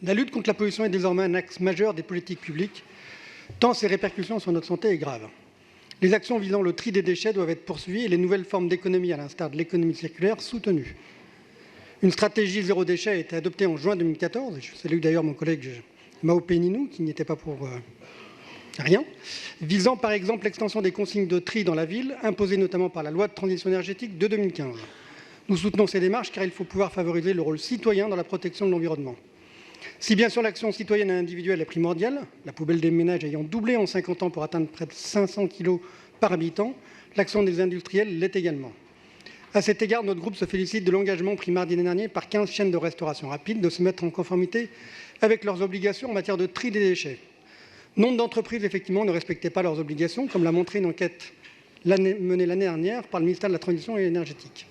La lutte contre la pollution est désormais un axe majeur des politiques publiques, tant ses répercussions sur notre santé est grave. Les actions visant le tri des déchets doivent être poursuivies et les nouvelles formes d'économie, à l'instar de l'économie circulaire, soutenues. Une stratégie zéro déchet a été adoptée en juin 2014, et je salue d'ailleurs mon collègue Mao Péninou, qui n'y était pas pour rien, visant par exemple l'extension des consignes de tri dans la ville, imposées notamment par la loi de transition énergétique de 2015. Nous soutenons ces démarches car il faut pouvoir favoriser le rôle citoyen dans la protection de l'environnement. Si bien sûr l'action citoyenne et individuelle est primordiale, la poubelle des ménages ayant doublé en 50 ans pour atteindre près de 500 kg par habitant, l'action des industriels l'est également. À cet égard, notre groupe se félicite de l'engagement pris mardi dernier par 15 chaînes de restauration rapide de se mettre en conformité avec leurs obligations en matière de tri des déchets. Nombre d'entreprises, effectivement, ne respectaient pas leurs obligations, comme l'a montré une enquête menée l'année dernière par le ministère de la Transition énergétique.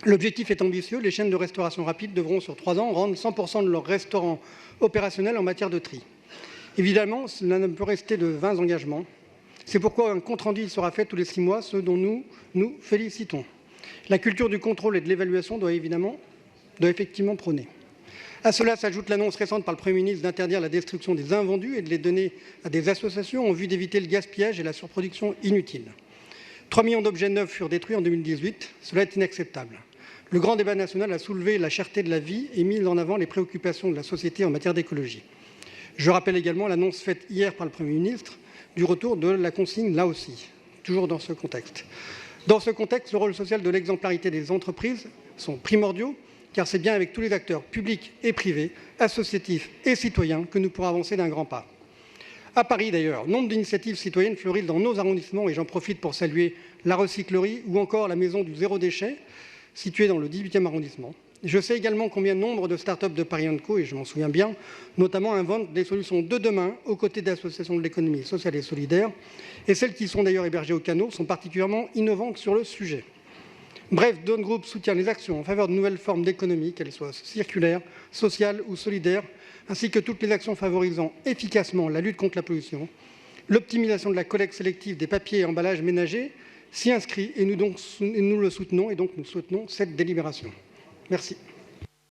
L'objectif est ambitieux. Les chaînes de restauration rapide devront, sur 3 ans, rendre 100% de leurs restaurants opérationnels en matière de tri. Évidemment, cela ne peut rester de vains engagements. C'est pourquoi un compte-rendu sera fait tous les 6 mois, ce dont nous nous félicitons. La culture du contrôle et de l'évaluation doit effectivement prôner. À cela s'ajoute l'annonce récente par le Premier ministre d'interdire la destruction des invendus et de les donner à des associations en vue d'éviter le gaspillage et la surproduction inutile. 3 millions d'objets neufs furent détruits en 2018. Cela est inacceptable. Le grand débat national a soulevé la cherté de la vie et mis en avant les préoccupations de la société en matière d'écologie. Je rappelle également l'annonce faite hier par le Premier ministre du retour de la consigne, là aussi, toujours dans ce contexte. Dans ce contexte, le rôle social de l'exemplarité des entreprises sont primordiaux, car c'est bien avec tous les acteurs publics et privés, associatifs et citoyens que nous pourrons avancer d'un grand pas. À Paris d'ailleurs, nombre d'initiatives citoyennes fleurissent dans nos arrondissements et j'en profite pour saluer la recyclerie ou encore la maison du zéro déchet, située dans le 18e arrondissement. Je sais également combien nombre de start-up de Paris & Co, et je m'en souviens bien, notamment inventent des solutions de demain aux côtés d'associations de l'économie sociale et solidaire. Et celles qui sont d'ailleurs hébergées au Canot sont particulièrement innovantes sur le sujet. Bref, notre groupe soutient les actions en faveur de nouvelles formes d'économie, qu'elles soient circulaires, sociales ou solidaires, ainsi que toutes les actions favorisant efficacement la lutte contre la pollution, l'optimisation de la collecte sélective des papiers et emballages ménagers s'y inscrit et nous le soutenons et donc nous soutenons cette délibération. Merci.